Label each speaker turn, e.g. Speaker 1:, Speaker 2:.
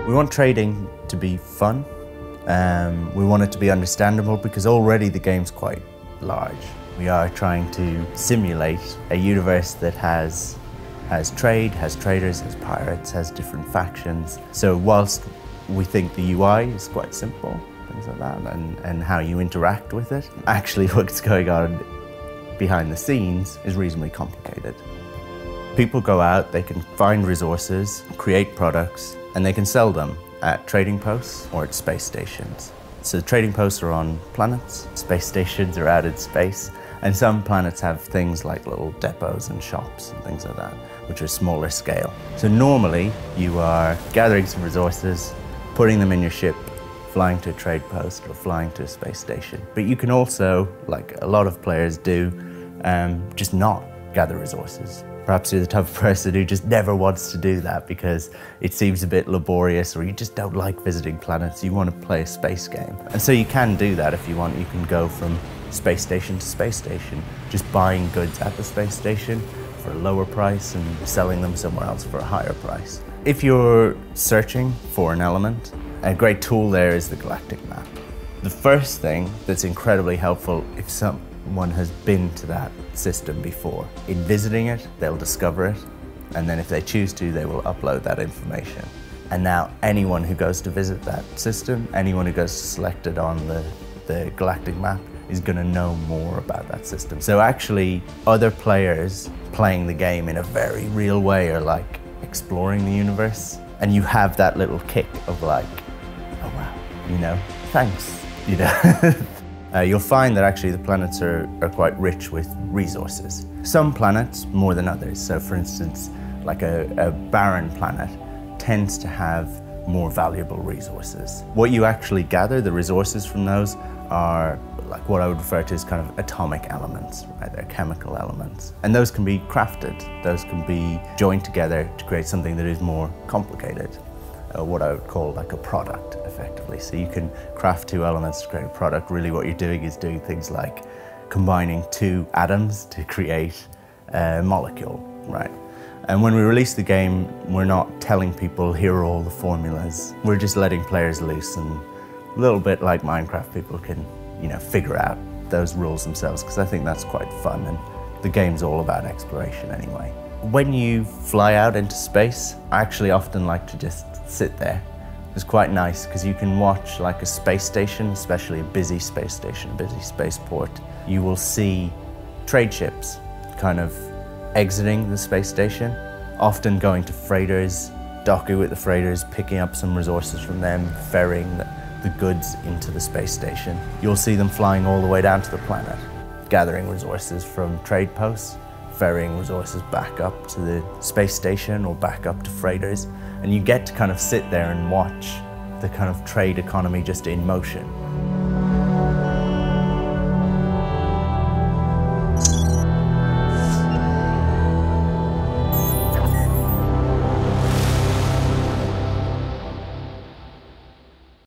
Speaker 1: We want trading to be fun. We want it to be understandable because already the game's quite large. We are trying to simulate a universe that has trade, has traders, has pirates, has different factions. So whilst we think the UI is quite simple, things like that, and how you interact with it, actually what's going on behind the scenes is reasonably complicated. People go out, they can find resources, create products, and they can sell them at trading posts or at space stations. So the trading posts are on planets, space stations are out in space, and some planets have things like little depots and shops and things like that, which are smaller scale. So normally you are gathering some resources, putting them in your ship, flying to a trade post or flying to a space station. But you can also, like a lot of players do, just not gather resources. Perhaps you're the type of person who just never wants to do that because it seems a bit laborious, or you just don't like visiting planets, you want to play a space game. And so you can do that if you want. You can go from space station to space station, just buying goods at the space station for a lower price and selling them somewhere else for a higher price. If you're searching for an element, a great tool there is the galactic map. The first thing that's incredibly helpful if someone has been to that system before. In visiting it, they'll discover it, and then if they choose to, they will upload that information. And now anyone who goes to visit that system, anyone who goes to select it on the galactic map, is going to know more about that system. So actually, other players playing the game in a very real way are like exploring the universe, and you have that little kick of like, oh wow, you know, thanks, you know. You'll find that actually the planets are quite rich with resources. Some planets more than others. So for instance, like a barren planet tends to have more valuable resources. What you actually gather, the resources from those, are like what I would refer to as kind of atomic elements, right? They're chemical elements. And those can be crafted. Those can be joined together to create something that is more complicated. What I would call like a product, effectively. So you can craft two elements to create a product. Really what you're doing is doing things like combining two atoms to create a molecule, right? And when we release the game, we're not telling people, here are all the formulas. We're just letting players loose, and a little bit like Minecraft, people can, you know, figure out those rules themselves, because I think that's quite fun, and the game's all about exploration anyway. When you fly out into space, I actually often like to just sit there. It's quite nice because you can watch like a space station, especially a busy space station, a busy spaceport. You will see trade ships kind of exiting the space station, often going to freighters, docking with the freighters, picking up some resources from them, ferrying the goods into the space station. You'll see them flying all the way down to the planet, gathering resources from trade posts, ferrying resources back up to the space station or back up to freighters, and you get to kind of sit there and watch the kind of trade economy just in motion.